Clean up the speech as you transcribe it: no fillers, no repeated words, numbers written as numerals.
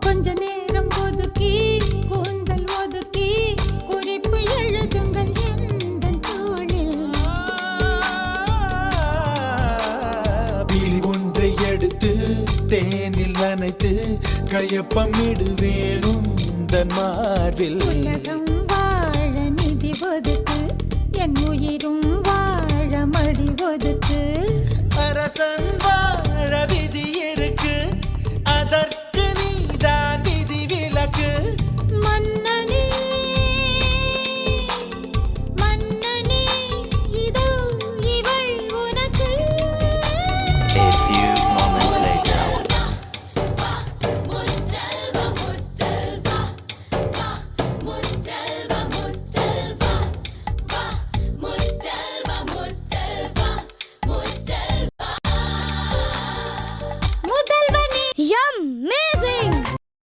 கொஞ்ச நேரம் ஒதுக்கி கூந்தல் ஒதுக்கி குறிப்பு எழுதுங்கள் எந்த தோளில். விழி ஒன்றை எடுத்து தேனில் நனைத்து கையப்பமிடுவேன் உந்தன் மார்பில். உலகம் வாழ நிதி ஒதுக்கு என் உயிரும் வாழ மடி ஒதுக்கு. அரசன் வாழ விதியே